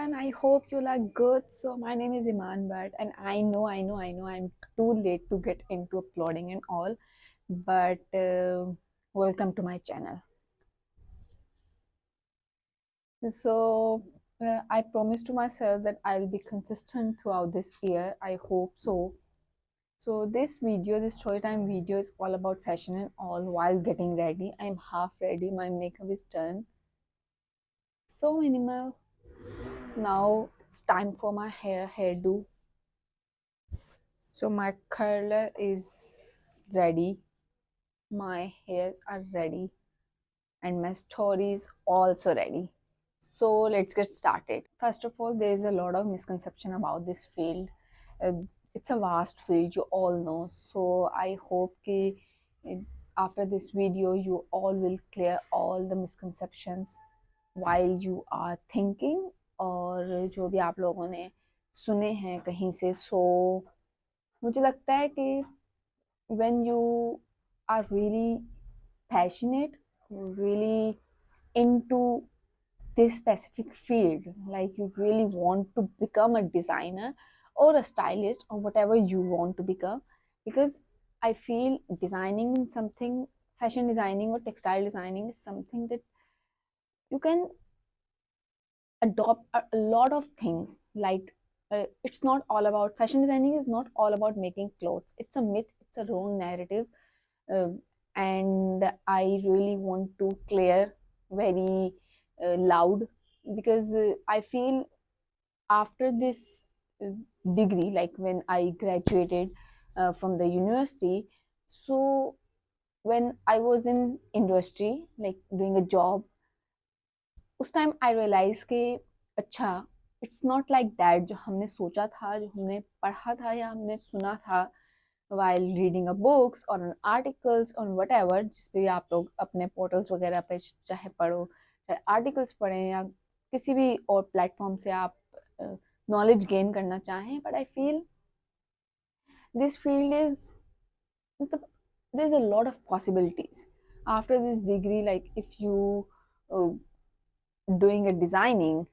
everyone. I hope you are good. So my name is Iman Bhatt, and I know I'm too late to get into uploading and all, but welcome to my channel. So I promised to myself that I'll be consistent throughout this year. I hope so. So this video, this story time video is all about fashion and all while getting ready. I'm half ready. My makeup is done. So minimal. Now it's time for my hairdo. So my curler is ready, my hairs are ready, and my story is also ready. So let's get started. First of all, there is a lot of misconception about this field. Uh, it's a vast field, you all know. So I hope कि after this video you all will clear all the misconceptions while you are thinking, और जो भी आप लोगों ने सुने हैं कहीं से. So मुझे लगता है कि when you are really passionate, really into this specific field, like you really want to become a designer or a stylist or whatever you want to become, because I feel designing in something, fashion designing or textile designing is something that you can adopt a lot of things. Like it's not all about, fashion designing is not all about making clothes. It's a myth, it's a wrong narrative. uh, and I really want to clear very loud, because I feel after this uh, degree, like when I graduated from the university, so when I was in industry, like doing a job, उस time I realise कि अच्छा, it's not like that जो हमने सोचा था, जो हमने पढ़ा था या हमने सुना था while reading a books or an articles on whatever, जिस पे आप लोग अपने पोर्टल्स वगैरह पे चाहे पढ़ो, चाहे आर्टिकल्स पढ़ें या किसी भी और प्लेटफॉर्म से आप नॉलेज गेन करना चाहें. But I feel this field is, मतलब there's a lot of possibilities after this degree. Like if you uh, doing a designing,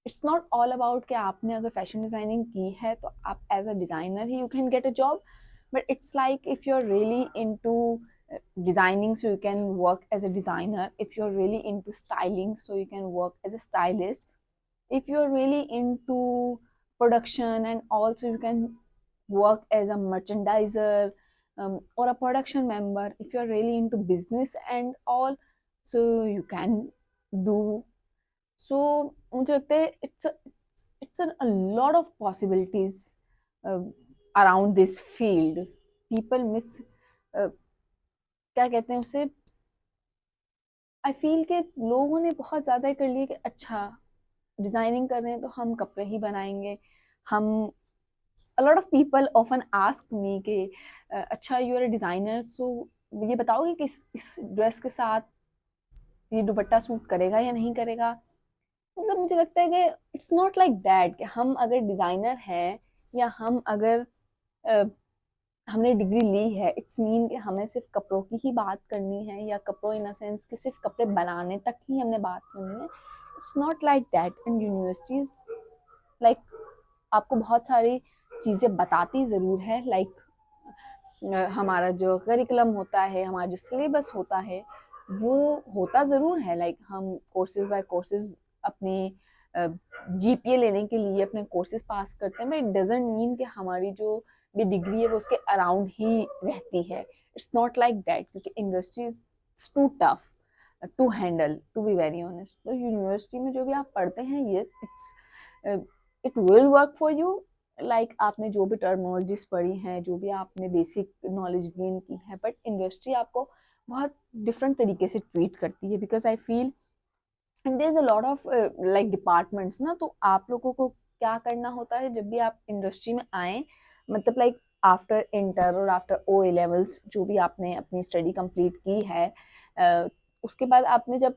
it's not all about कि आपने अगर फैशन डिजाइनिंग की है तो आप एज अ डिजाइनर ही you can get a job. But it's like if you are really into designing, so you can work as a designer. If you're really into styling, so you can work as a stylist. If you're really into production and also you can work as a merchandiser, or a production member. If you're really into business and all, so you can do. सो मुझे लगता है it's a lot of possibilities around this field. People miss, क्या कहते हैं उसे, I feel के लोगों ने बहुत ज़्यादा कर लिया कि अच्छा डिज़ाइनिंग कर रहे हैं तो हम कपड़े ही बनाएंगे. हम, a lot of people often ask me कि अच्छा यू आर अ डिज़ाइनर, सो ये बताओगे कि इस ड्रेस के साथ ये दुपट्टा सूट करेगा या नहीं करेगा. मतलब मुझे लगता है कि इट्स नॉट लाइक दैट कि हम अगर डिज़ाइनर हैं या हम अगर अ, हमने डिग्री ली है, इट्स मीन कि हमें सिर्फ कपड़ों की ही बात करनी है, या कपड़ों इन अ सेंस कि सिर्फ कपड़े बनाने तक ही हमने बात करनी है. It's not like that in universities. Like आपको बहुत सारी चीज़ें बताती ज़रूर है. लाइक हमारा जो करिकुलम होता है, हमारा जो सिलेबस होता है, वो होता ज़रूर है. लाइक हम कोर्सेज बाय कोर्सेज अपनी जीपीए लेने के लिए अपने कोर्सेज पास करते हैं, बट इट डजेंट मीन कि हमारी जो भी डिग्री है वो उसके अराउंड ही रहती है. इट्स नॉट लाइक दैट, क्योंकि industry is too tough to handle, to be very honest. तो यूनिवर्सिटी में जो भी आप पढ़ते हैं, yes it's, it will work for you. Like आपने जो भी टर्मिनोलॉजीज पढ़ी हैं, जो भी आपने बेसिक नॉलेज गेन की है, बट इंडस्ट्री आपको बहुत डिफरेंट तरीके से ट्रीट करती है. Because I feel and there is a lot of like departments ना. तो आप लोगों को क्या करना होता है जब भी आप इंडस्ट्री में आए, मतलब लाइक आफ्टर इंटर और आफ्टर ओ ए लेवल्स, जो भी आपने अपनी स्टडी कंप्लीट की है, उसके बाद आपने जब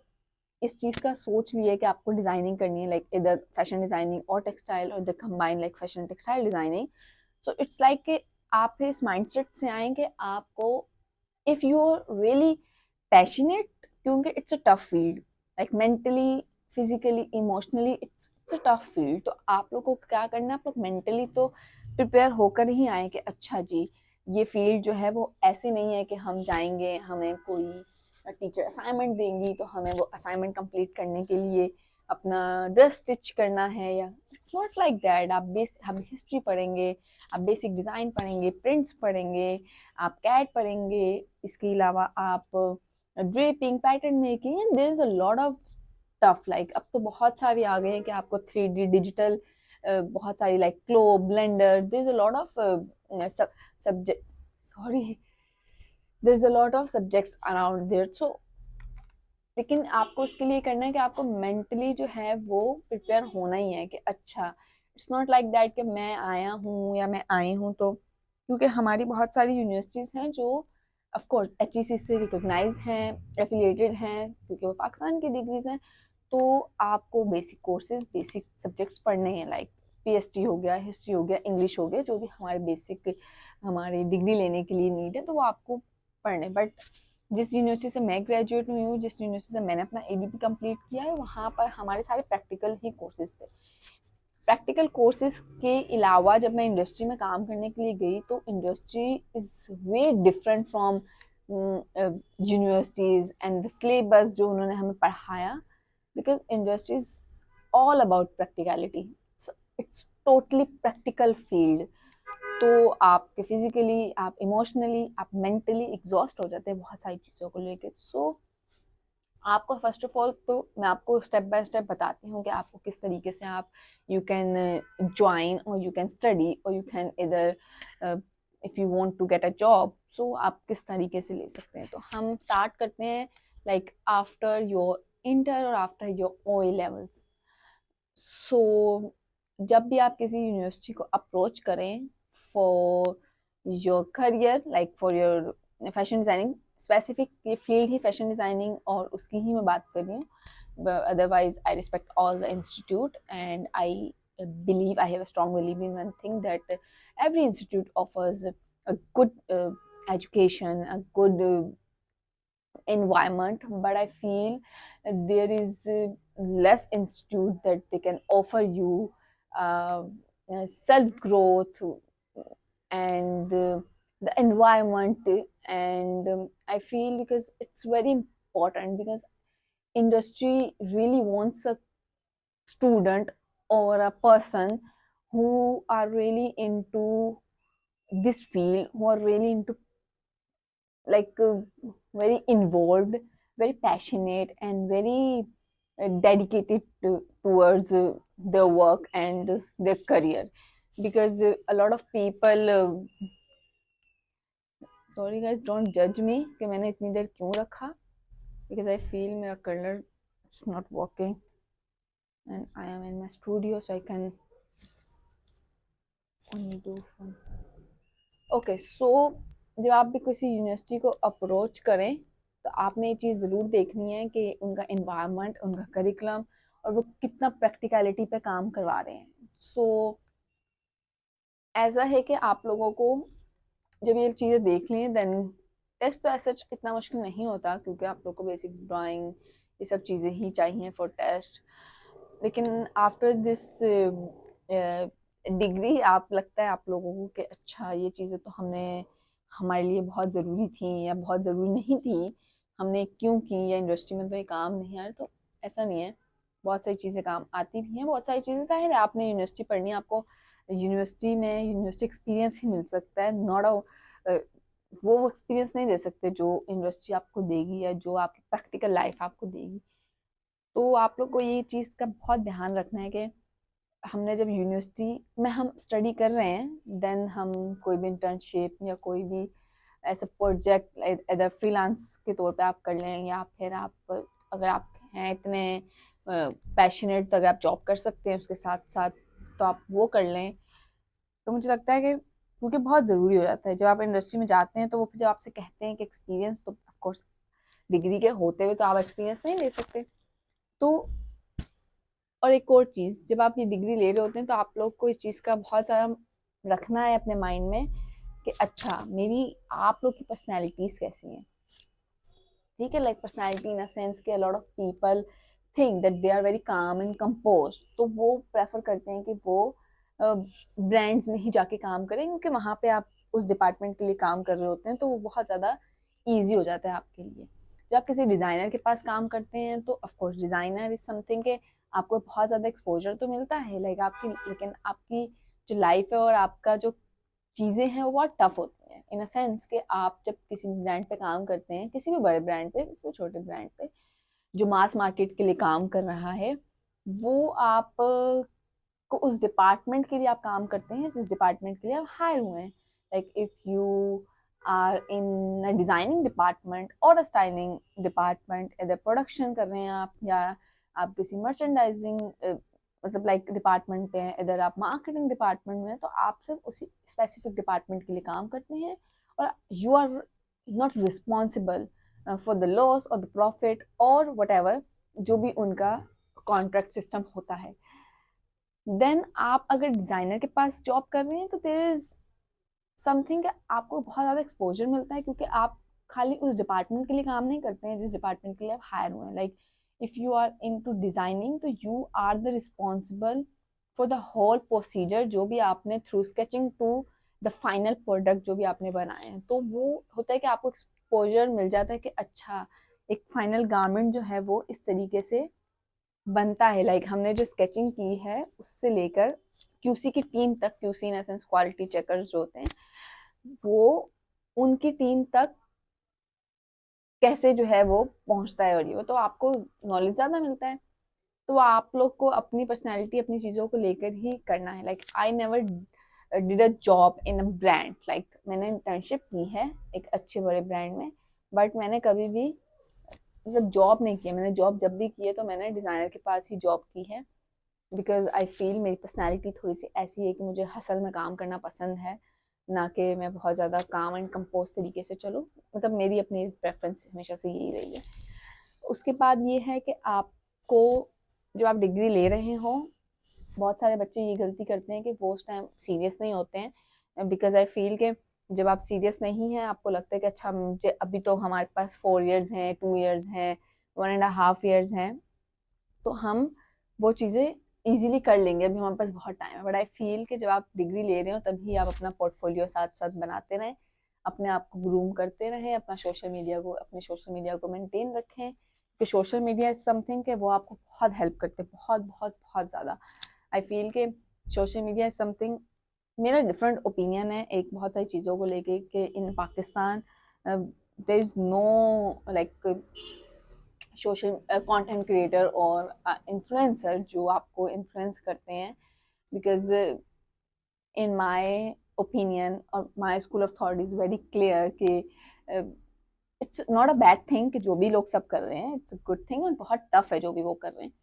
इस चीज़ का सोच लिया कि आपको डिज़ाइनिंग करनी है, लाइक इधर फैशन डिज़ाइनिंग और टेक्सटाइल, और the combine like fashion textile designing. So it's like कि आप फिर इस माइंडसेट से आए कि आपको, if you are really passionate, क्योंकि it's a tough field, like mentally physically emotionally it's a tough field. तो आप लोग को क्या करना है, आप लोग मेंटली तो प्रिपेयर होकर ही आए कि अच्छा जी ये फील्ड जो है वो ऐसी नहीं है कि हम जाएंगे, हमें कोई टीचर असाइनमेंट देंगी तो हमें वो असाइनमेंट कंप्लीट करने के लिए अपना ड्रेस स्टिच करना है, या नॉट लाइक दैट। आप हिस्ट्री पढ़ेंगे, आप बेसिक डिज़ाइन पढ़ेंगे, प्रिंट्स पढ़ेंगे, आप कैट पढ़ेंगे, इसके अलावा आप draping, pattern making, and there is a lot of stuff. Like अब तो बहुत सारे आ गए हैं कि आपको 3D डिजिटल बहुत सारी like CLO, Blender, there is a lot of subject, sorry, there is a lot of subjects around there. So लेकिन आपको उसके लिए करना है कि आपको मेंटली जो है वो प्रिपेयर होना ही है कि अच्छा इट्स नॉट लाइक दैट कि मैं आया हूँ या मैं आई हूँ तो, क्योंकि हमारी बहुत सारी यूनिवर्सिटीज़ हैं जो ऑफ कोर्स HEC से रिकॉग्नाइज हैं, एफिलिएटेड हैं, क्योंकि वो पाकिस्तान की डिग्रीज हैं। तो आपको बेसिक कोर्सेज, बेसिक सब्जेक्ट्स पढ़ने हैं, लाइक PST हो गया, हिस्ट्री हो गया, इंग्लिश हो गया, जो भी हमारे बेसिक हमारी डिग्री लेने के लिए नीड है तो वो आपको पढ़ने। बट जिस यूनिवर्सिटी से मैं ग्रेजुएट हुई हूँ, जिस यूनिवर्सिटी से मैंने अपना ADP कंप्लीट किया है, वहाँ पर हमारे सारे प्रैक्टिकल ही कोर्सेज थे। प्रैक्टिकल कोर्सेज के अलावा जब मैं इंडस्ट्री में काम करने के लिए गई तो industry is way different from universities and the syllabus जो उन्होंने हमें पढ़ाया, because industry is all about practicality. It's totally practical field. तो आपके फिजिकली, आप इमोशनली, आप मेंटली एग्जॉस्ट हो जाते हैं बहुत सारी चीज़ों को लेकर। सो आपको फर्स्ट ऑफ ऑल तो मैं आपको स्टेप बाय स्टेप बताती हूँ कि आपको किस तरीके से आप यू कैन ज्वाइन और यू कैन स्टडी और यू कैन इधर if you want to get a job, so आप किस तरीके से ले सकते हैं। तो हम स्टार्ट करते हैं लाइक आफ्टर योर इंटर और आफ्टर योर OA लेवल्स। सो जब भी आप किसी यूनिवर्सिटी को अप्रोच करें for your career, like for your fashion designing, specific ये फील्ड ही फैशन डिज़ाइनिंग और उसकी ही मैं बात कर रही हूँ। Otherwise I respect all the institute and I believe, I have a strong belief in one thing, that every institute offers a good education, a good environment, but I feel there is less institute that they can offer you uh, self growth and the environment. And I feel because it's very important, because industry really wants a student or a person who are really into this field, who are really into like very involved, very passionate, and very dedicated towards their work and their career. Because a lot of people, sorry guys, don't judge me कि मैंने इतनी देर क्यों रखा, because I feel मेरा color it's not working and I am in my studio so I can only do from okay. So जब आप भी किसी यूनिवर्सिटी को अप्रोच करें तो आपने ये चीज़ ज़रूर देखनी है कि उनका एनवायरनमेंट, उनका करिकुलम और वो कितना प्रैक्टिकलिटी पे काम करवा रहे हैं। सो ऐसा है कि आप लोगों को जब ये चीज़ें देख ली देन टेस्ट तो ऐसा इतना मुश्किल नहीं होता, क्योंकि आप लोग को बेसिक ड्राइंग ये सब चीज़ें ही चाहिए फॉर टेस्ट। लेकिन आफ्टर दिस डिग्री आप लगता है आप लोगों को कि अच्छा ये चीज़ें तो हमने हमारे लिए बहुत ज़रूरी थी या बहुत ज़रूरी नहीं थी, हमने क्यों की, या इंडस्ट्री में तो ये काम नहीं आया। तो ऐसा नहीं है, बहुत सारी चीज़ें काम आती भी हैं, बहुत सारी चीज़ें ज़ाहिर है आपने यूनिवर्सिटी पढ़नी है, आपको यूनिवर्सिटी में यूनिवर्सिटी एक्सपीरियंस ही मिल सकता है, नॉट अ वो एक्सपीरियंस नहीं दे सकते जो यूनिवर्सिटी आपको देगी या जो आपकी प्रैक्टिकल लाइफ आपको देगी। तो आप लोग को ये चीज़ का बहुत ध्यान रखना है कि हमने जब यूनिवर्सिटी में हम स्टडी कर रहे हैं देन हम कोई भी इंटर्नशिप या कोई भी ऐसा प्रोजेक्ट इधर फ्रीलांस के तौर पे आप कर लें, या फिर आप अगर आप हैं इतने पैशनेट तो अगर आप जॉब कर सकते हैं उसके साथ साथ तो आप वो कर लें। तो मुझे लगता है कि क्योंकि बहुत ज़रूरी हो जाता है जब आप इंडस्ट्री में जाते हैं, तो वो जब आपसे कहते हैं कि एक्सपीरियंस, तो ऑफकोर्स डिग्री के होते हुए तो आप एक्सपीरियंस नहीं ले सकते। तो और एक और चीज़, जब आप ये डिग्री ले रहे होते हैं तो आप लोग को इस चीज़ का बहुत सारा रखना है अपने माइंड में कि अच्छा मेरी आप लोग की पर्सनैलिटीज़ कैसी हैं। ठीक है, like personality in a sense कि a lot of people think that they are very calm and compose, तो वो प्रेफर करते हैं कि वो ब्रांड्स में ही जाके काम करें, क्योंकि वहाँ पे आप उस डिपार्टमेंट के लिए काम कर रहे होते हैं, तो वो बहुत ज़्यादा ईजी हो जाता है आपके लिए। जब आप किसी डिज़ाइनर के पास काम करते हैं तो ऑफकोर्स डिज़ाइनर इज समथिंग के आपको बहुत ज़्यादा एक्सपोजर तो मिलता है लाइक आपकी, लेकिन आपकी जो लाइफ है और आपका जो चीज़ें हैं वो बहुत टफ होती हैं इन अ सेंस कि आप जब किसी ब्रांड पे काम करते हैं, किसी भी बड़े ब्रांड पे, किसी भी छोटे ब्रांड पे जो मास मार्केट के लिए काम कर रहा है, वो आप को उस डिपार्टमेंट के लिए आप काम करते हैं जिस डिपार्टमेंट के लिए आप हायर हुए हैं। Like if you are in a designing department और अ स्टाइलिंग डिपार्टमेंट, इधर प्रोडक्शन कर रहे हैं आप, या आप किसी मर्चेंडाइजिंग मतलब लाइक डिपार्टमेंट पे हैं, इधर आप मार्केटिंग डिपार्टमेंट में हैं, तो आप सिर्फ उसी स्पेसिफिक डिपार्टमेंट के लिए काम करते हैं और you are not responsible for the loss और द प्रॉफिट और वट एवर जो भी उनका कॉन्ट्रैक्ट सिस्टम होता है। देन आप अगर डिज़ाइनर के पास जॉब कर रहे हैं तो देयर इज समथिंग, आपको बहुत ज़्यादा एक्सपोजर मिलता है, क्योंकि आप खाली उस डिपार्टमेंट के लिए काम नहीं करते हैं जिस डिपार्टमेंट के लिए आप हायर हुए हैं। Like if you are into designing तो you are the responsible for the whole procedure, जो भी आपने through sketching to the final product जो भी आपने बनाए हैं। तो वो होता है कि आपको एक्सपोजर मिल जाता है कि अच्छा एक फाइनल गारमेंट जो है वो इस तरीके से बनता है। लाइक हमने जो स्केचिंग की है उससे लेकर क्यूसी की टीम तक, QC in essence quality checkers जो होते हैं, वो उनकी टीम तक कैसे जो है वो पहुंचता है, और ये वो तो आपको नॉलेज ज़्यादा मिलता है। तो आप लोग को अपनी पर्सनैलिटी, अपनी चीज़ों को लेकर ही करना है। Like I never did a job in a brand, like मैंने इंटर्नशिप की है एक अच्छे बड़े ब्रांड में, बट मैंने कभी भी मतलब जॉब नहीं की है। मैंने जॉब जब भी की है तो मैंने डिज़ाइनर के पास ही जॉब की है, बिकॉज आई फील मेरी पर्सनैलिटी थोड़ी सी ऐसी है कि मुझे हसल में काम करना पसंद है, ना कि मैं बहुत ज़्यादा काम एंड कंपोज तरीके से चलूँ। मतलब मेरी अपनी प्रेफरेंस हमेशा से यही रही है। उसके बाद ये है कि आपको जो आप डिग्री ले रहे हो, बहुत सारे बच्चे ये गलती करते हैं कि वो उस टाइम सीरियस नहीं होते हैं, बिकॉज आई फील के जब आप सीरियस नहीं हैं, आपको लगता है कि अच्छा मुझे अभी तो हमारे पास 4 years हैं, 2 years हैं, 1.5 years हैं, तो हम वो चीज़ें इजीली कर लेंगे, अभी हमारे पास बहुत टाइम है। बट आई फील कि जब आप डिग्री ले रहे हो तभी आप अपना पोर्टफोलियो साथ साथ बनाते रहें, अपने आप को ग्रूम करते रहें, अपने सोशल मीडिया को मेंटेन रखें, कि सोशल मीडिया इज समथिंग कि वो आपको बहुत हेल्प करते हैं, बहुत बहुत बहुत ज़्यादा। आई फील कि सोशल मीडिया इज समथिंग, मेरा डिफरेंट ओपिनियन है एक बहुत सारी चीज़ों को लेके कि in Pakistan there is no like social content creator और इन्फ्लुएंसर जो आपको इन्फ्लुएंस करते हैं, बिकॉज इन माय ओपिनियन और my school of thought is very clear कि it's not a bad thing कि जो भी लोग सब कर रहे हैं, इट्स अ गुड थिंग, और बहुत टफ है जो भी वो कर रहे हैं।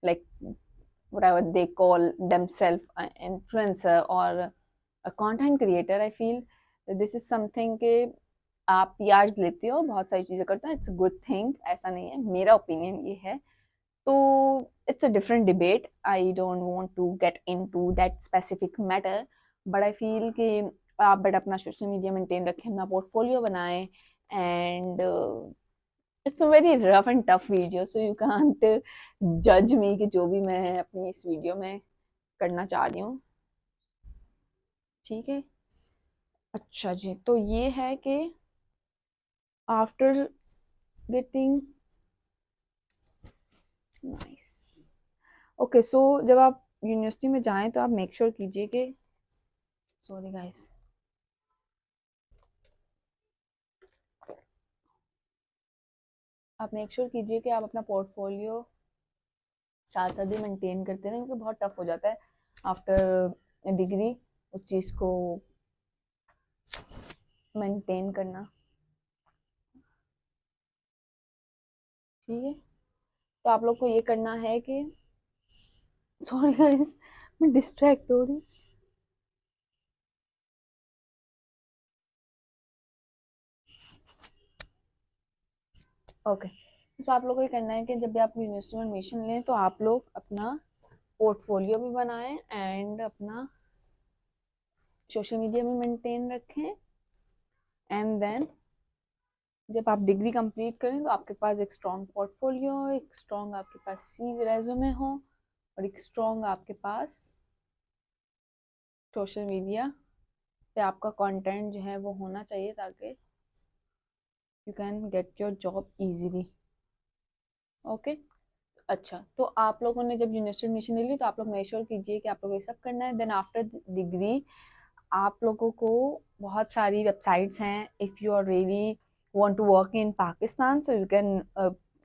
Like whatever they call themselves an influencer or a content creator, I feel this is something कि आप PRs लेते हो, बहुत सारी चीज़ें करते हो, इट्स अ गुड थिंग, ऐसा नहीं है, मेरा ओपिनियन ये है। तो it's a different debate, I don't want to get into that specific matter, but I feel कि आप बट अपना सोशल मीडिया मेंटेन रखें, अपना पोर्टफोलियो बनाएं, and it's a very rough and tough video, so you can't जज मी कि जो भी मैं अपनी इस वीडियो में करना चाह रही हूँ। ठीक है, अच्छा जी, तो ये है कि आफ्टर गेटिंग नाइस, ओके, सो जब आप यूनिवर्सिटी में जाएं तो आप मेक श्योर कीजिए कि, सॉरी गाइस, आप मेक श्योर कीजिए कि आप अपना पोर्टफोलियो साथ साथ ही मेंटेन करते रहें, क्योंकि बहुत टफ हो जाता है आफ्टर डिग्री उस चीज़ को मेंटेन करना। ठीक है, तो आप लोग को ये करना है कि, सॉरी गाइस मैं डिस्ट्रैक्ट हो रही हूँ। ओके, तो आप लोग को ये करना है कि जब भी आप यूनिवर्सिटी में एडमिशन लें तो आप लोग अपना पोर्टफोलियो भी बनाएं एंड अपना सोशल मीडिया भी मेंटेन रखें, एंड देन जब आप डिग्री कंप्लीट करें तो आपके पास एक स्ट्रॉन्ग पोर्टफोलियो, एक स्ट्रॉन्ग आपके पास सीवी रेज्यूमे हो और एक स्ट्रॉन्ग आपके पास सोशल मीडिया पे आपका कंटेंट जो है वो होना चाहिए, ताकि you can get your job easily. Okay, अच्छा, तो आप लोगों ने जब यूनिवर्सिटी एडमिशन ले ली तो आप लोग मेक श्योर कीजिए कि आप लोगों को ये सब करना है। देन आफ्टर डिग्री आप लोगों को बहुत सारी वेबसाइट्स हैं, if you are really want to work in Pakistan, so you can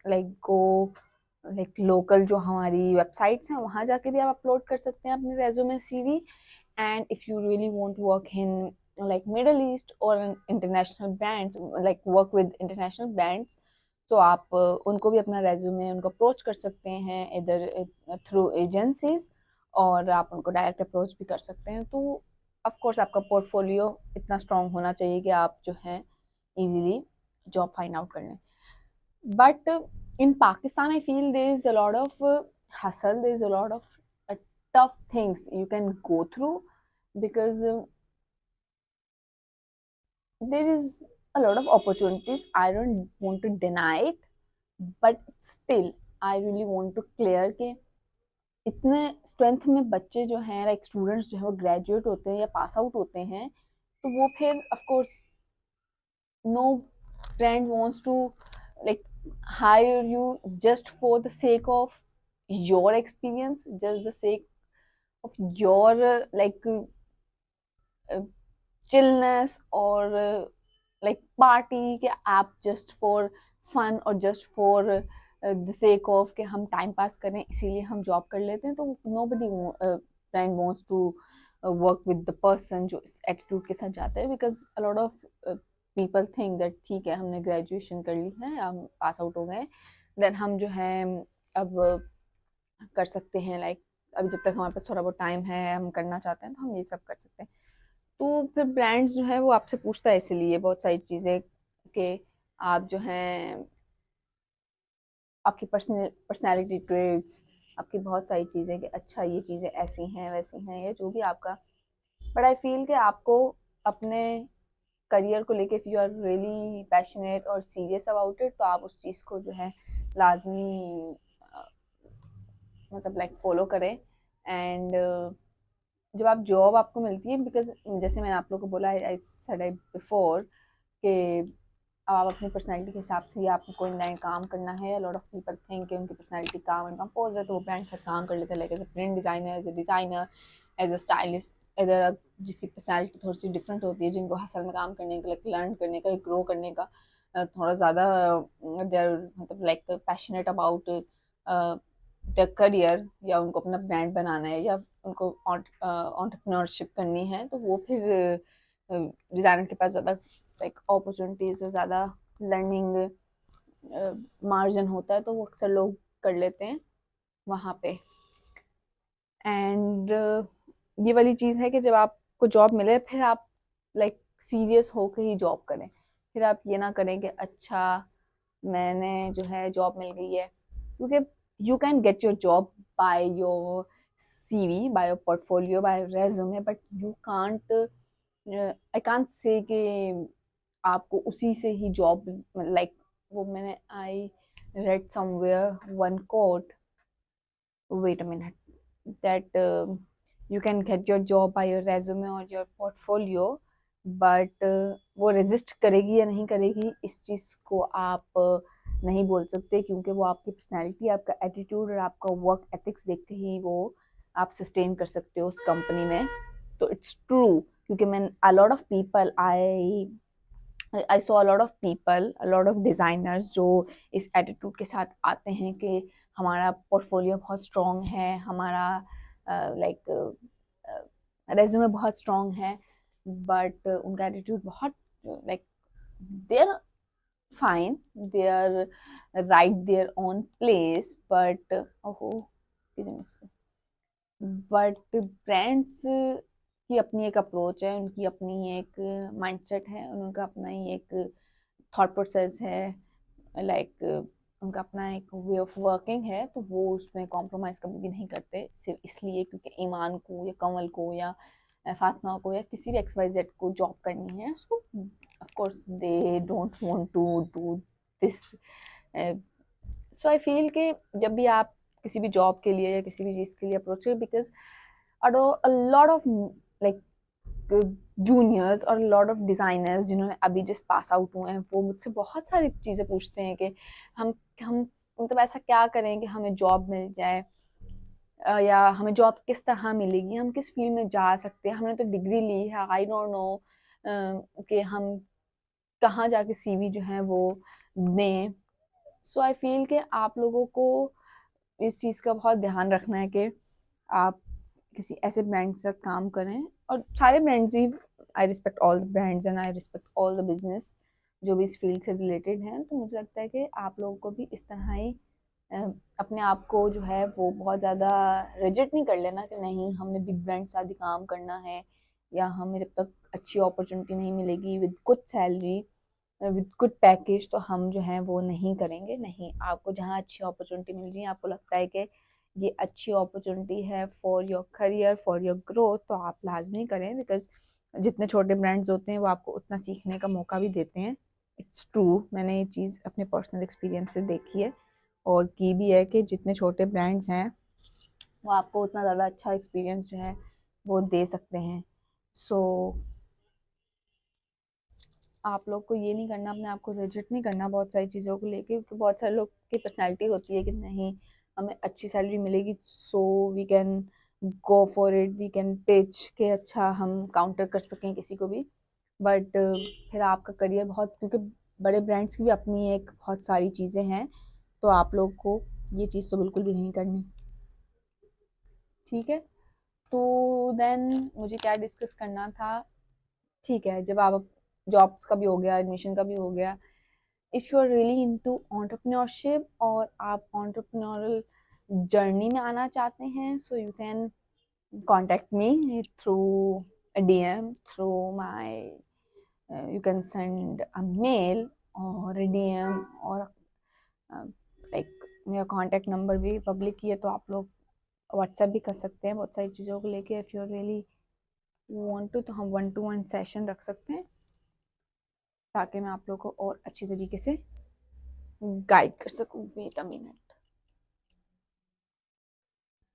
like go like local जो हमारी वेबसाइट्स हैं वहाँ जाके भी आप अपलोड कर सकते हैं अपने resume CV. And if you really want to work in like middle east और international brands, like work with international brands, तो आप उनको भी अपना रेज्यूमे उनको अप्रोच कर सकते हैं इधर थ्रू एजेंसीज, और आप उनको डायरेक्ट अप्रोच भी कर सकते हैं। तो ऑफ कोर्स आपका पोर्टफोलियो इतना स्ट्रांग होना चाहिए कि आप जो है इजीली जॉब फाइंड आउट कर लें। But in Pakistan I feel there is a lot of hustle, there is a lot of tough things you can go through, because there is a lot of opportunities, I don't want to deny it, but still I really want to clear कि इतने strength में बच्चे जो हैं, like students जो है वो graduate होते हैं या पास आउट होते हैं, तो वो फिर of course no brand wants to like hire you just for the sake of your experience, just the sake of your chillness or like party, कि आप just for fun और just for the sake of कि हम time pass करें इसीलिए हम job कर लेते हैं। तो nobody brand wants to work with the person जो इस एटीट्यूड के साथ जाता है, because a lot of people think that ठीक है हमने ग्रेजुएशन कर ली है, हम पास आउट हो गए, देन हम जो है अब कर सकते हैं, लाइक अभी जब तक हमारे पास थोड़ा बहुत टाइम है हम करना चाहते हैं तो हम ये सब कर सकते हैं। तो फिर ब्रांड्स जो है वो आपसे पूछता है इसीलिए बहुत सारी चीज़ें कि आप जो हैं आपकी पर्सनैलिटी ट्रेट्स, आपकी बहुत सारी चीज़ें कि अच्छा ये चीज़ें ऐसी हैं वैसी हैं, या जो भी आपका। बट आई फील कि आपको अपने करियर को लेके if you are really passionate और सीरियस अबाउट इट, तो आप उस चीज़ को जो है लाजमी मतलब लाइक फॉलो करें। एंड जब आप जॉब आपको मिलती है, बिकॉज जैसे मैंने आप लोगों को बोला आई सेड बिफोर कि अब आप अपनी पर्सनैलिटी के हिसाब से, या आपको कोई नया काम करना है, लॉट ऑफ पीपल थिंक कि उनकी पर्सनैलिटी काम एंड कंपोज है तो वो ब्रांड से काम कर लेते हैं, like as a print designer, as a designer, as a stylist, इधर जिसकी पर्सनैलिटी थोड़ी सी डिफरेंट होती है, जिनको हसल में काम करने का, लाइक लर्न करने का, ग्रो करने का थोड़ा ज़्यादा दे आर मतलब like passionate about the career, या उनको अपना ब्रांड बनाना है, या उनको एंटरप्रेन्योरशिप करनी है, तो वो फिर डिज़ाइनर के पास ज़्यादा लाइक अपॉर्चुनिटीज़ और ज़्यादा लर्निंग मार्जिन होता है, तो वो अक्सर लोग कर लेते हैं वहाँ पे। एंड ये वाली चीज़ है कि जब आपको जॉब मिले फिर आप लाइक सीरियस होकर ही जॉब करें, फिर आप ये ना करें कि अच्छा मैंने जो है जॉब मिल गई है, क्योंकि you can get your job by your CV, by your portfolio, by your resume, but you can't I can't say कि आपको उसी से ही जॉब लाइक वो मैंने आई read somewhere one quote, wait a minute, that you can get your job by your resume or your portfolio, but वो resist करेगी या नहीं करेगी इस चीज़ को आप नहीं बोल सकते, क्योंकि वो आपकी पर्सनैलिटी, आपका एटीट्यूड और आपका वर्क एथिक्स देख के ही वो आप सस्टेन कर सकते हो उस कंपनी में। तो इट्स ट्रू, क्योंकि मैं अ lot of people I saw a lot of people, a lot of designers जो इस एटीट्यूड के साथ आते हैं कि हमारा पोर्टफोलियो बहुत स्ट्रॉन्ग है, हमारा लाइक रेज्यूमे बहुत स्ट्रॉन्ग है, बट उनका एटीट्यूड बहुत like they are fine, they are right their own place, but ओहो बट ब्रांड्स की अपनी एक अप्रोच है, उनकी अपनी एक माइंडसेट है, उनका अपना ही एक थॉट प्रोसेस है, लाइक उनका अपना एक वे ऑफ वर्किंग है, तो वो उसमें कॉम्प्रोमाइज़ कभी भी नहीं करते, सिर्फ इसलिए क्योंकि ईमान को या कमल को या फातिमा को या किसी भी XYZ को जॉब करनी है, so of course they don't want to do this. So I feel कि जब भी आप किसी भी जॉब के लिए या किसी भी चीज़ के लिए अप्रोच करें, because a lot of like juniors और लॉट ऑफ डिज़ाइनर्स जिन्होंने अभी जस्ट पास आउट हुए हैं, वो मुझसे बहुत सारी चीज़ें पूछते हैं कि हम मतलब ऐसा क्या करें कि हमें जॉब मिल जाए, या हमें जॉब किस तरह मिलेगी, हम किस फील्ड में जा सकते हैं, हमने तो डिग्री ली है, आई डोंट नो कि हम कहाँ जाके CV जो है वो दें। सो आई फील कि आप लोगों को इस चीज़ का बहुत ध्यान रखना है कि आप किसी ऐसे ब्रांड के साथ काम करें, और सारे brands he, I respect all the brands and I respect all the business जो भी इस फील्ड से रिलेटेड हैं। तो मुझे लगता है कि आप लोगों को भी इस तरह ही अपने आप को जो है वो बहुत ज़्यादा रिजिड नहीं कर लेना कि नहीं हमने बिग ब्रांड के साथ ही काम करना है, या हमें जब तक अच्छी अपॉर्चुनिटी नहीं मिलेगी with good salary with good package तो हम जो है वो नहीं करेंगे। नहीं, आपको जहाँ अच्छी अपॉर्चुनिटी मिल रही है, आपको लगता है कि ये अच्छी अपॉर्चुनिटी है for your career, for your growth, तो आप लाजमी करें। बिकॉज जितने छोटे ब्रांड्स होते हैं वो आपको उतना सीखने का मौका भी देते हैं। इट्स ट्रू, मैंने ये चीज़ अपने पर्सनल एक्सपीरियंस से देखी है और की भी है कि जितने छोटे ब्रांड्स हैं वो आपको उतना ज़्यादा अच्छा एक्सपीरियंस जो है वो दे सकते हैं। सो आप लोग को ये नहीं करना, अपने आप को रिजिड नहीं करना बहुत सारी चीज़ों को लेके, क्योंकि बहुत सारे लोग की पर्सनैलिटी होती है कि नहीं हमें अच्छी सैलरी मिलेगी so we can go for it, we can pitch के अच्छा हम काउंटर कर सकें किसी को भी। बट फिर आपका करियर बहुत, क्योंकि बड़े ब्रांड्स की भी अपनी एक बहुत सारी चीज़ें हैं, तो आप लोग को ये चीज़ तो बिल्कुल भी नहीं करनी। ठीक है, तो देन मुझे क्या डिस्कस करना था। ठीक है, जब आप जॉब्स का भी हो गया, एडमिशन का भी हो गया, if you are really into entrepreneurship और आप एंटरप्रेन्योरल जर्नी में आना चाहते हैं, so you can contact me through a DM, through my you can send a mail or a DM, और लाइक मेरा कॉन्टैक्ट नंबर भी पब्लिक ही है, तो आप लोग व्हाट्सएप भी कर सकते हैं बहुत सारी चीज़ों को लेके। If you really want to, तो हम 1-to-1 सेशन रख सकते हैं ताकि मैं आप लोग को और अच्छी तरीके से गाइड कर सकूँ। Wait a minute.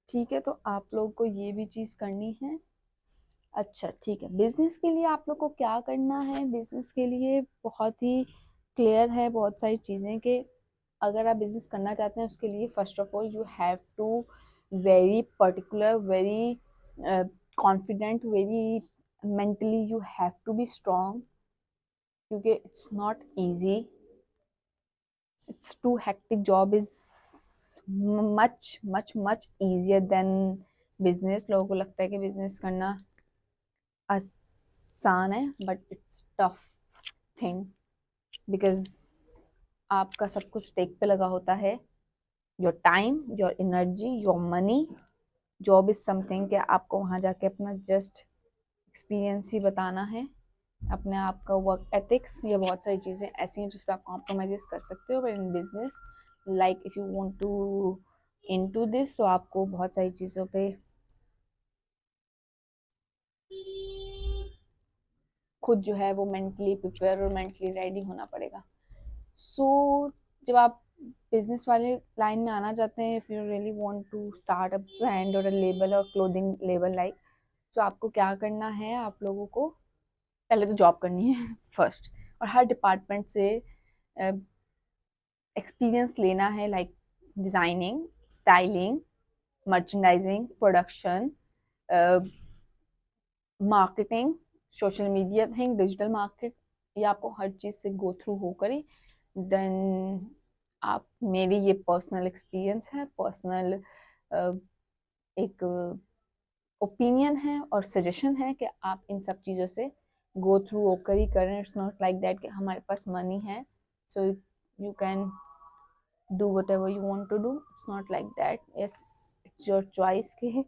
ठीक है, तो आप लोग को ये भी चीज़ करनी है। अच्छा ठीक है, बिजनेस के लिए आप लोग को क्या करना है। बिजनेस के लिए बहुत ही क्लियर है बहुत सारी चीज़ें कि अगर आप बिजनेस करना चाहते हैं उसके लिए first of all you have to very particular, very confident, very mentally you have to be strong, क्योंकि it's not easy, it's too hectic. Job is much much much easier than business. लोगों को लगता है कि business करना आसान है, but it's tough thing, because आपका सब कुछ स्टेक पे लगा होता है, your time, your energy, your money. Job is something कि आपको वहाँ जाके अपना जस्ट एक्सपीरियंस ही बताना है, अपने आप का वर्क एथिक्स, ये बहुत सारी चीज़ें ऐसी हैं जिस पर आप कॉम्प्रोमाइज़ कर सकते हो। But in business like if you want to into this, तो आपको बहुत सारी चीज़ों पे खुद जो है वो मेंटली प्रिपेयर और मेंटली रेडी होना पड़ेगा। सो जब आप बिजनेस वाले लाइन में आना चाहते हैं, if you really want to start a brand और अ लेबल और क्लोथिंग लेबल लाइक, तो आपको क्या करना है, आप लोगों को पहले तो जॉब करनी है फर्स्ट, और हर डिपार्टमेंट से एक्सपीरियंस लेना है, like designing, styling, merchandising, production, marketing, social media thing, digital market, ये आपको हर चीज़ से गो थ्रू होकर ही देन आप, मेरी ये पर्सनल एक्सपीरियंस है, पर्सनल एक ओपिनियन है और सजेशन है कि आप इन सब चीज़ों से गो थ्रू होकर ही करें। इट्स नॉट लाइक दैट कि हमारे पास मनी है so you can do whatever you want to do. It's not like that. Yes, it's your choice कि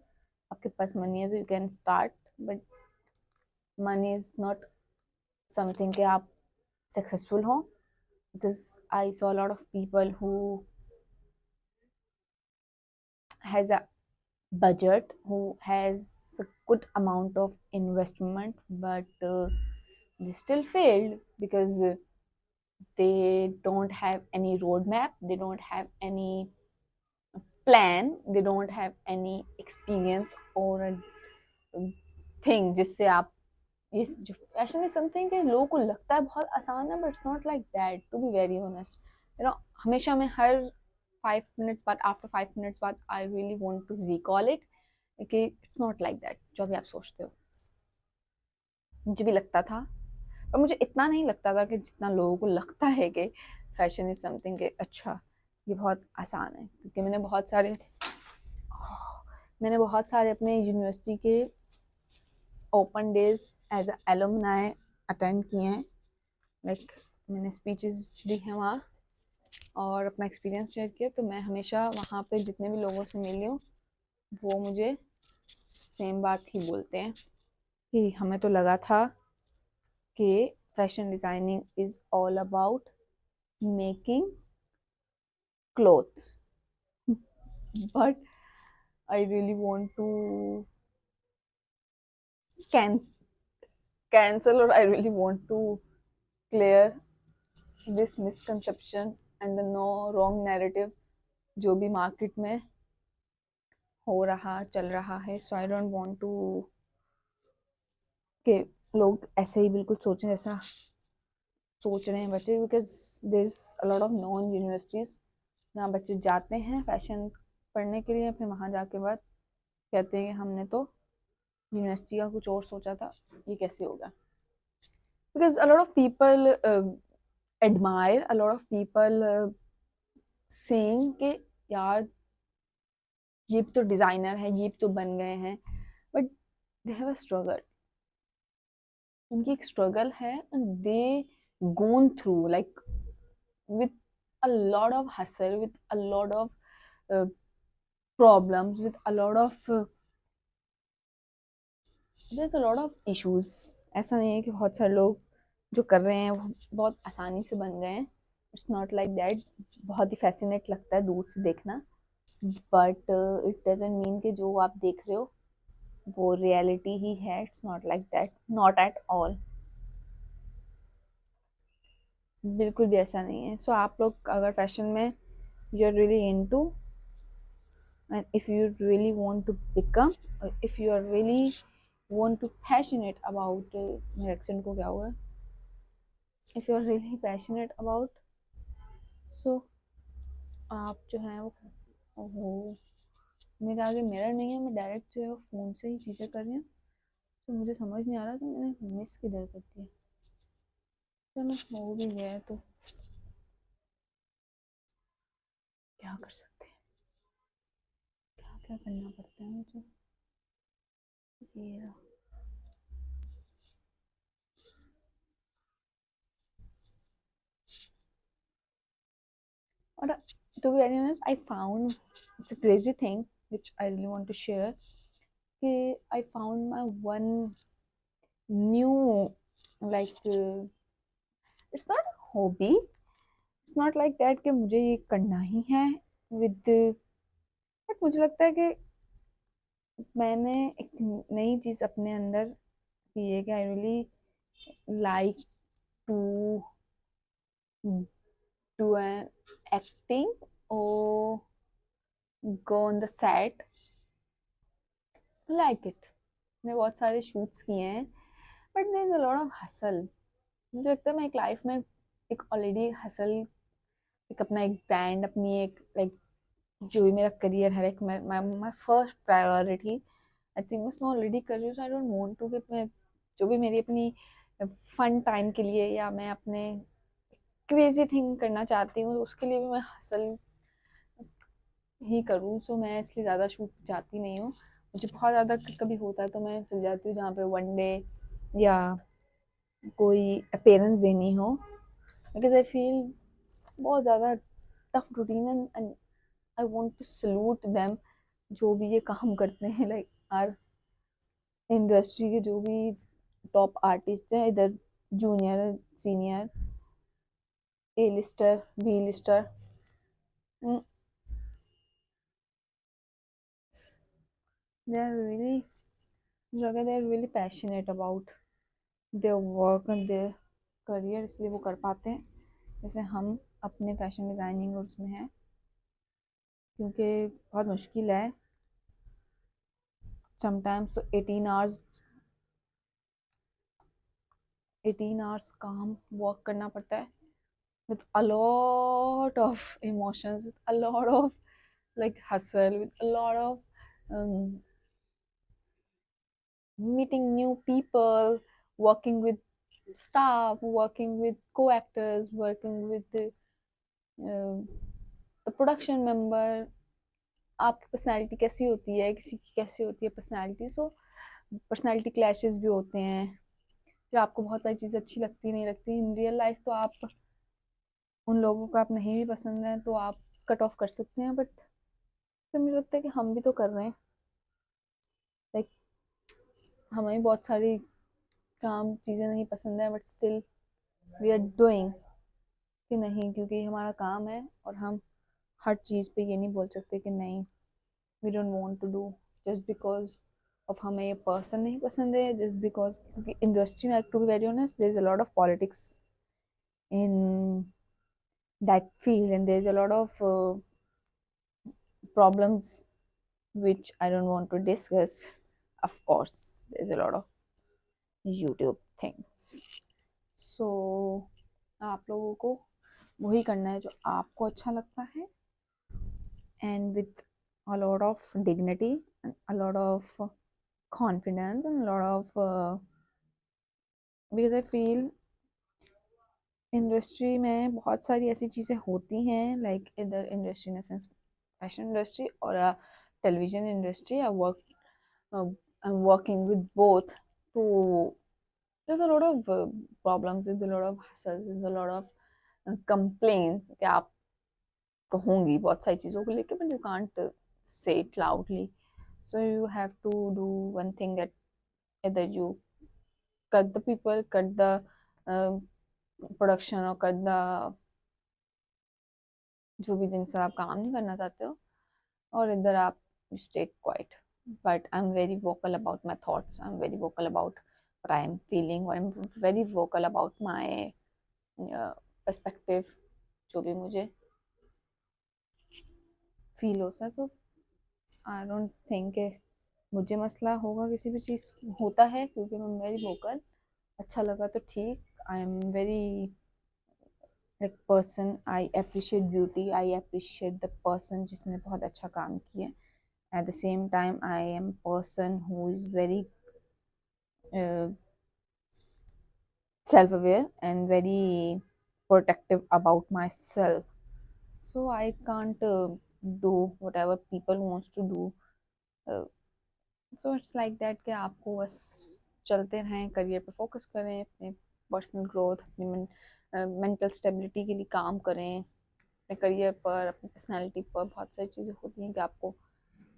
आपके पास मनी है तो you can start, but money is not something कि आप सक्सेसफुल हो, because I saw a lot of people who has a budget, who has a good amount of investment, but they still failed because they don't have any roadmap, they don't have any plan, they don't have any experience or a thing जिससे आप ये जो fashion is something कि लोगों को लगता है बहुत आसान है, but it's not like that, to be very honest. You know, हमेशा मैं हर 5 मिनट्स बाद, आफ्टर 5 मिनट्स बाद, I really want to recall it कि इट्स नॉट लाइक दैट जो अभी आप सोचते हो। मुझे भी लगता था, पर मुझे इतना नहीं लगता था कि जितना लोगों को लगता है कि फैशन इज समथिंग कि अच्छा ये बहुत आसान है। क्योंकि मैंने बहुत सारे अपने यूनिवर्सिटी के open days as a alumni attend किए हैं। लाइक मैंने स्पीचेस दी हैं वहाँ और अपना एक्सपीरियंस शेयर किया। तो मैं हमेशा वहाँ पे जितने भी लोगों से मिली हूँ वो मुझे सेम बात ही बोलते हैं कि हमें तो लगा था कि fashion designing is all about making clothes, but I really want to cancel, or I really want to clear this misconception and the no wrong narrative जो भी मार्केट में हो रहा चल रहा है। सो आई डोंट वांट टू कि लोग ऐसे ही बिल्कुल सोचें जैसा सोच रहे हैं बच्चे, because there is a lot of non universities जहाँ बच्चे जाते हैं फैशन पढ़ने के लिए, फिर वहाँ जाके बाद कहते हैं कि हमने तो यूनिवर्सिटी का कुछ और सोचा था, ये कैसे होगा। Because a lot of people admire, a lot of people saying कि यार ये भी तो डिज़ाइनर है, ये भी तो बन गए हैं, but they have a struggle. उनकी एक स्ट्रगल है and they gone through like with a lot of hustle, with a lot of problems, with a lot of there's a lot of issues। ऐसा नहीं है कि बहुत सारे लोग जो कर रहे हैं वो बहुत आसानी से बन गए हैं। It's not like that. बहुत ही फैसिनेट लगता है दूर से देखना, बट इट डजेंट मीन कि जो आप देख रहे हो वो रियलिटी ही है। It's not like that, not at all, बिल्कुल भी ऐसा नहीं है। सो आप लोग अगर फैशन में you are really into, and if you really want to become, or if you are really want to passionate about मेरे accent को क्या हुआ है, if you are really passionate about, so आप जो है वो मेरे आगे मिरर नहीं है, मैं डायरेक्ट जो है वो फ़ोन से ही चीज़ें कर रही हूँ। तो मुझे समझ नहीं आ रहा कि मैंने मिस किधर कर दिया। चलो हो भी गया तो क्या कर सकते हैं, क्या क्या करना पड़ता है मुझे। ये रहा। और to be very honest, I found it's a crazy thing which I really want to share. I found my one new, like it's not a hobby, it's not like that कि मुझे ये करना ही है with, बट मुझे लगता है कि मैंने एक नई चीज़ अपने अंदर की है कि I really like to do an acting or go on the set, like it। मैंने बहुत सारे शूट्स किए हैं, but there is a lot of hustle. मुझे लगता है मैं एक लाइफ में एक ऑलरेडी हसल, एक अपना एक ब्रांड, अपनी एक लाइक जो भी मेरा करियर है, like my first priority I think उसमें ऑलरेडी कर रही हूँ। आई डोंट वांट टू कि मैं जो भी मेरी अपनी फन टाइम के लिए या मैं अपने क्रेजी थिंग करना चाहती हूँ उसके लिए भी मैं हसल ही करूँ। सो मैं इसलिए ज़्यादा शूट जाती नहीं हूँ। मुझे बहुत ज़्यादा कभी होता है तो मैं चल जाती हूँ जहाँ पे वन डे या कोई अपेयरेंस देनी हो, बिकॉज आई फील बहुत ज़्यादा tough routine and I want to salute them जो भी ये काम करते हैं, लाइक आर इंडस्ट्री के जो भी टॉप आर्टिस्ट हैं, इधर junior, senior, A lister, B lister, they are really मुझे लगा they are really passionate about their work and their career, इसलिए वो कर पाते हैं। जैसे हम अपने फैशन डिज़ाइनिंग और उसमें हैं, क्योंकि बहुत मुश्किल है। समटाइम्स तो 18 आवर्स काम वर्क करना पड़ता है, with a lot of emotions, with a lot of like hustle, with a lot of meeting new people, working with staff, working with co-actors, working with the production member. आपकी personality कैसी होती है, किसी की कैसी होती है पर्सनालिटी, सो personality clashes भी होते हैं। फिर आपको बहुत सारी चीज़ें अच्छी लगती नहीं लगती इन रियल लाइफ, तो आप उन लोगों को आप नहीं भी पसंद है तो आप कट ऑफ कर सकते हैं। बट फिर मुझे लगता है कि हम भी तो कर रहे हैं, लाइक हमें बहुत सारी काम चीज़ें नहीं पसंद है, but still we are doing कि नहीं, क्योंकि हमारा काम है। और हम हर चीज़ पे ये नहीं बोल सकते कि नहीं, we don't want to do just because of हमें ये पर्सन नहीं पसंद है, जस्ट बिकॉज, क्योंकि इंडस्ट्री में to be very honest there is a lot of politics in that field and there is a lot of problems which I don't want to discuss. Of course, there's a lot of YouTube things. So आप लोगों को वही करना है जो आपको अच्छा लगता है, and with a lot of dignity and a lot of confidence and a lot of because I feel industry में बहुत सारी ऐसी चीज़ें होती हैं, लाइक इधर industry in sense fashion industry और television industry. I'm working with both. So there's a lot of problems, there's a lot of hassles, there's a lot of complaints कि आप कहूँगी बहुत सारी चीज़ों को लेके, but you can't say it loudly. So you have to do one thing, that either you cut the people, cut the production, or cut the जो भी जिनसे आप काम नहीं करना चाहते हो, और इधर आप stay quiet. But I'm very vocal about my thoughts, I'm very vocal about what I am feeling, or I'm very vocal about my perspective, जो भी मुझे फील होता है। तो आई डोंट थिंक मुझे मसला होगा किसी भी चीज़ होता है, क्योंकि मैं वेरी वोकल। अच्छा लगा तो ठीक, I am very like person, I appreciate beauty, I appreciate the person जिसने बहुत अच्छा काम किया। At the same time I am person who is very self aware and very protective about myself, so I can't do whatever people wants to do. So it's like that कि आपको बस चलते रहें, करियर पे focus करें, अपने personal growth, अपनी mental stability के लिए काम करें, अपने करियर पर, अपनी पर्सनालिटी पर। बहुत सारी चीज़ें होती हैं कि आपको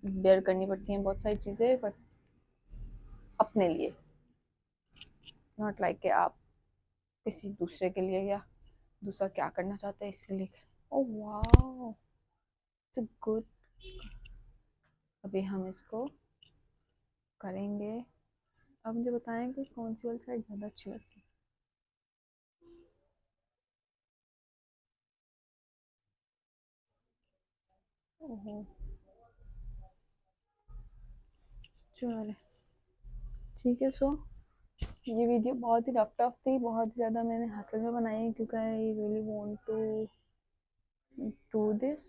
बेयर करनी पड़ती हैं, बहुत सारी चीज़ें, बट अपने लिए, नॉट लाइक कि आप किसी दूसरे के लिए या दूसरा क्या करना चाहता है इसके लिए। Oh wow, it's good. अभी हम इसको करेंगे। अब मुझे बताएं कि कौन सी वाली साइड ज़्यादा अच्छी लगती है। ओहो, चलो ठीक है। सो ये वीडियो बहुत ही रफ टफ थी, बहुत ही ज़्यादा मैंने हसल में बनाई है, क्योंकि I really want to do this.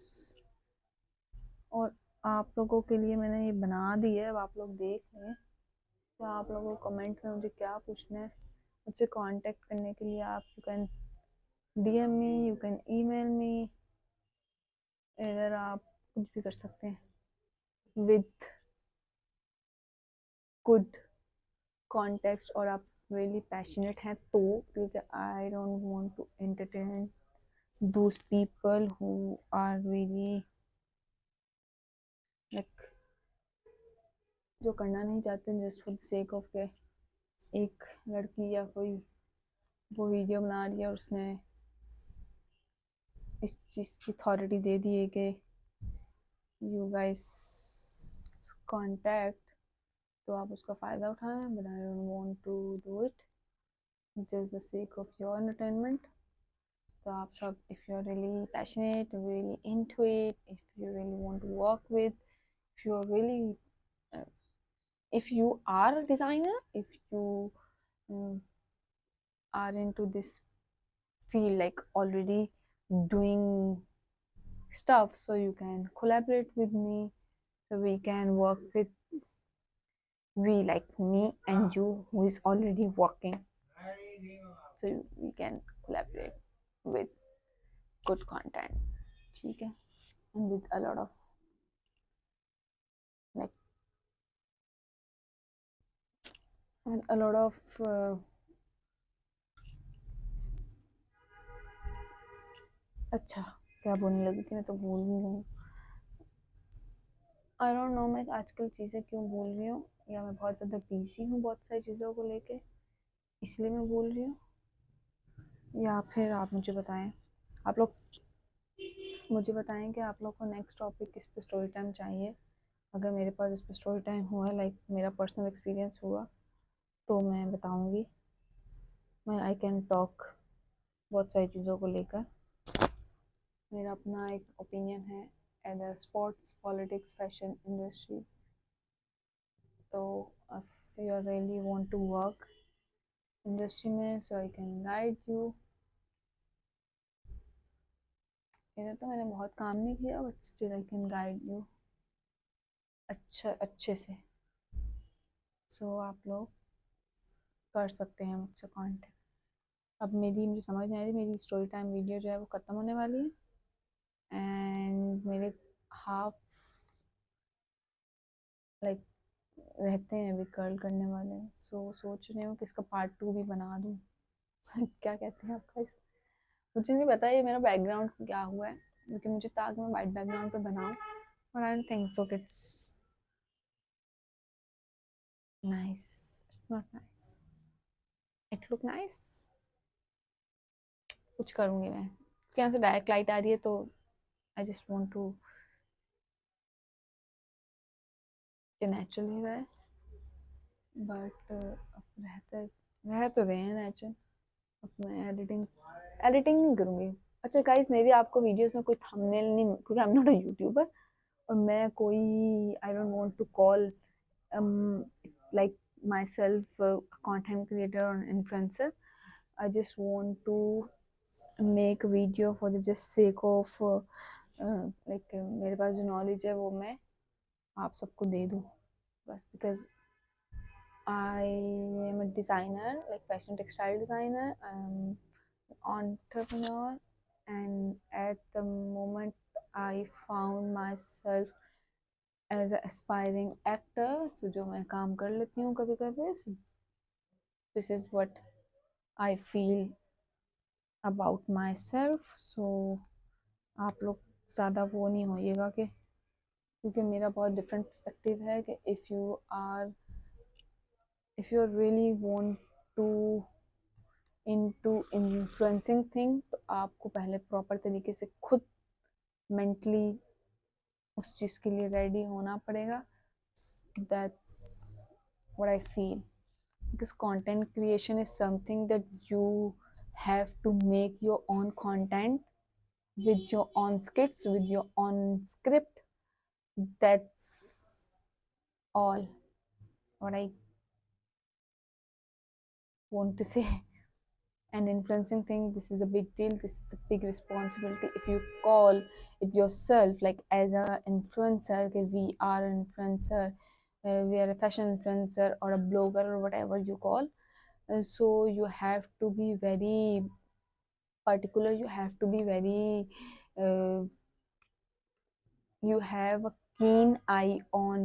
और आप लोगों के लिए मैंने ये बना दी है, अब आप लोग देख लें। तो आप लोगों को कमेंट में मुझे क्या पूछना है, मुझसे कांटेक्ट करने के लिए आप you can DM me, you can email me, इधर आप कुछ भी कर सकते हैं विद गुड कॉन्टेक्स्ट। और आप रियली पैशनेट हैं तो, क्योंकि I don't want to entertain those people who are really like जो करना नहीं चाहते just for the sake of के एक लड़की या कोई वो वीडियो बना रही है और उसने इस चीज़ की अथॉरिटी दे दी है कि यू गाइस कॉन्टैक्ट तो आप उसका फ़ायदा उठाएं, but I don't want to do it just the sake of your entertainment. तो आप सब, if you are really passionate, really into it, if you really want to work with, if you are really, if you are a designer, if you are into this field, like already doing stuff, so you can collaborate with me, so we can work with, we like me and you who is already working, so we can collaborate with good content, ठीक है, and with a lot of like, with a lot of अच्छा क्या बोलने लगी थी, मैं तो भूल भी गई। आई डोंट नो मैं आजकल चीज़ें क्यों भूल रही हूँ, या मैं बहुत ज़्यादा बिजी हूँ बहुत सारी चीज़ों को लेके, इसलिए मैं भूल रही हूँ, या फिर आप मुझे बताएं, आप लोग मुझे बताएं कि आप लोग को नेक्स्ट टॉपिक किस पे स्टोरी टाइम चाहिए। अगर मेरे पास उस पर स्टोरी टाइम हुआ, लाइक मेरा पर्सनल एक्सपीरियंस हुआ, तो मैं बताऊँगी, मैं आई कैन टॉक बहुत सारी चीज़ों को लेकर। मेरा अपना एक ओपिनियन है either sports, politics, fashion industry. तो if you really want to work industry में, so I can guide you. इधर तो मैंने बहुत काम नहीं किया, but still I can guide you अच्छे से। सो आप लोग कर सकते हैं मुझसे कांटेक्ट। अब मुझे समझ नहीं आ रही, मेरी स्टोरी टाइम वीडियो जो है वो ख़त्म होने वाली है, एंड मेरे हाफ लाइक रहते हैं अभी कर्ल करने वाले, सो सोच रही हूँ कि इसका पार्ट 2 भी बना दूँ। क्या कहते हैं आपका इस, मुझे नहीं पता ये मेरा बैकग्राउंड क्या हुआ है, क्योंकि मुझे था कि मैं वाइट बैकग्राउंड पे बनाऊँ, और आई don't think so it's nice, it's not nice, it look nice. कुछ करूँगी मैं, क्योंकि यहाँ से डायरेक्ट लाइट आ रही है, तो आई जस्ट वांट टू कि नेचुरल रहे, बट रह तो रहे हैं नेचुरल। अपने एडिटिंग नहीं करूँगी। अच्छा गाइस, मेरी आपको वीडियोस में कोई थंबनेल नहीं, क्योंकि I am not a YouTuber, और मैं कोई, I don't want to call like myself content creator or influencer. I just want to make a video for the just sake of like मेरे पास जो knowledge है वो मैं आप सबको दे दूँ बस, because I am a designer, like fashion textile designer. I'm an entrepreneur, and at the moment, I found myself as an aspiring actor. So जो मैं काम कर लेती हूँ कभी कभी. So this is what I feel about myself. So आप लोग ज़्यादा वो नहीं होइएगा कि, क्योंकि मेरा बहुत डिफरेंट पर्सपेक्टिव है कि if you really want to into influencing thing, तो आपको पहले प्रॉपर तरीके से खुद मेंटली उस चीज़ के लिए रेडी होना पड़ेगा. That's what I feel, because content creation is something that you have to make your own content with your own skits, with your own script. That's all what I want to say. And influencing thing, this is a big deal, this is a big responsibility. If you call it yourself like as a influencer, okay, we are an influencer, we are a fashion influencer or a blogger or whatever you call, so you have to be very particular, you have to be very you have a keen eye on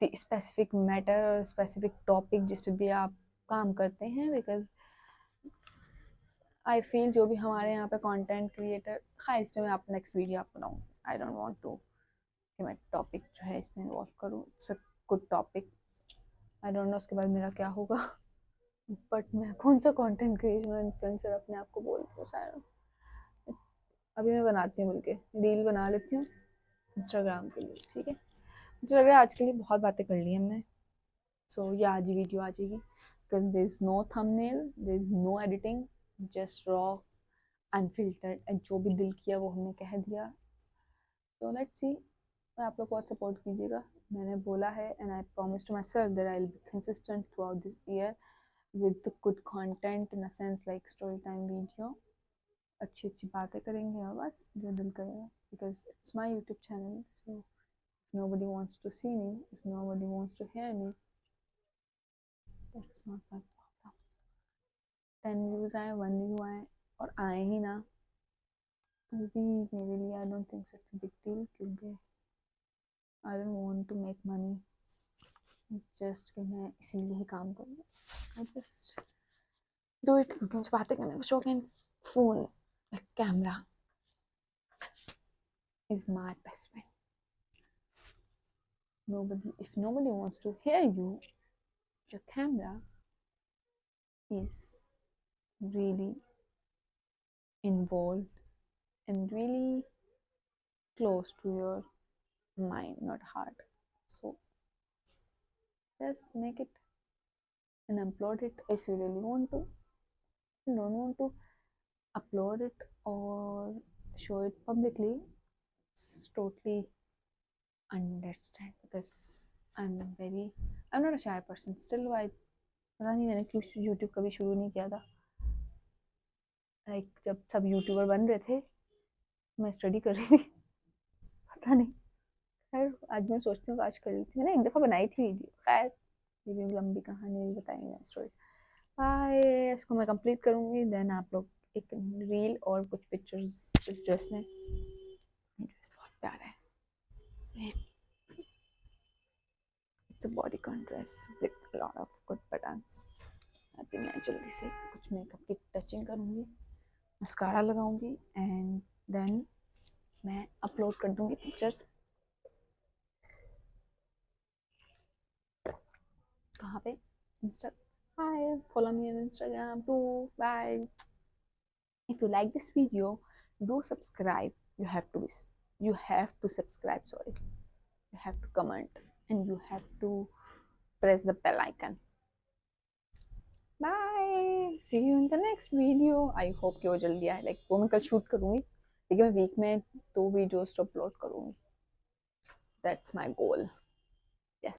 the specific matter or specific topic जिस पे भी आप काम करते हैं, because I feel जो भी हमारे यहाँ पे कंटेंट क्रिएटर, खैर इस पर मैं आप नेक्स्ट वीडियो आपको बनाऊँ. आई डोंट वांट टू कि मैं टॉपिक जो है इसमें इन्वॉल्व करूँ. It's a good topic. I don't know उसके बाद मेरा क्या होगा, बट मैं कौन सा कंटेंट क्रिएशन और इन्फ्लुएंसर अपने आप को बोलती हूँ शायद. अभी मैं बनाती हूँ, बल्कि रील बना लेती हूँ इंस्टाग्राम के लिए, ठीक है. मुझे लग रहा है आज के लिए बहुत बातें कर ली हमने, सो ये आज ही वीडियो आ जाएगी, because there is no thumbnail, there is no editing, just raw unfiltered, and जो भी दिल किया वो हमने कह दिया। सो लेट्स सी, आप लोग बहुत सपोर्ट कीजिएगा, मैंने बोला है, and I promise to myself that I will be consistent throughout this year with good content, in a sense like story time video, अच्छी अच्छी बातें करेंगे और बस जो दिल करेगा, because it's my YouTube channel, so nobody wants to see me, if nobody wants to hear me, that's not my problem. 10 views आए, 1 व्यू आए, और आए ही ना तो भी मेरे लिए I don't think it's a big deal, क्योंकि I don't want to make money just कि मैं इसीलिए ही काम करूँ, आई जस्ट डू इट क्योंकि मुझे बातें करने का शौक है। Phone, camera is my best friend. Nobody, if nobody wants to hear you, your camera is really involved and really close to your mind, not heart. So just make it and upload it if you really want to. If you don't want to upload it or show it publicly, it's totally understand, because I'm not a shy person. Still, why पता नहीं मैंने क्यों YouTube कभी शुरू नहीं किया था, like जब सब यूट्यूबर बन रहे थे मैं स्टडी कर रही थी, पता नहीं। खैर आज मैं सोचती हूँ आज कर लेती हूँ, मैंने एक दफ़ा बनाई थी वीडियो, खैर ये भी लंबी कहानी भी बताएंगे स्टोरी। बाय, इसको मैं कंप्लीट करूँगी, देन आप लोग एक रील और कुछ पिक्चर्स इस ड्रेस में, ड्रेस बहुत प्यारा है, it's a bodycon dress with lot of good buttons. अभी मैं जल्दी से कुछ मेकअप की टचिंग करूँगी, मस्कारा लगाऊंगी, एंड देन मैं अपलोड कर दूँगी पिक्चर्स। कहाँ पे? Insta. Hi, follow me on Instagram too. Bye. If you like this video, do subscribe. You have to subscribe. Sorry, you have to comment and you have to press the bell icon. Bye. See you in the next video. I hope कि वो जल्दी आए. Like वो मैं कल shoot करूँगी, लेकिन मैं वीक में 2 वीडियोस तो अपलोड करूँगी. That's my goal.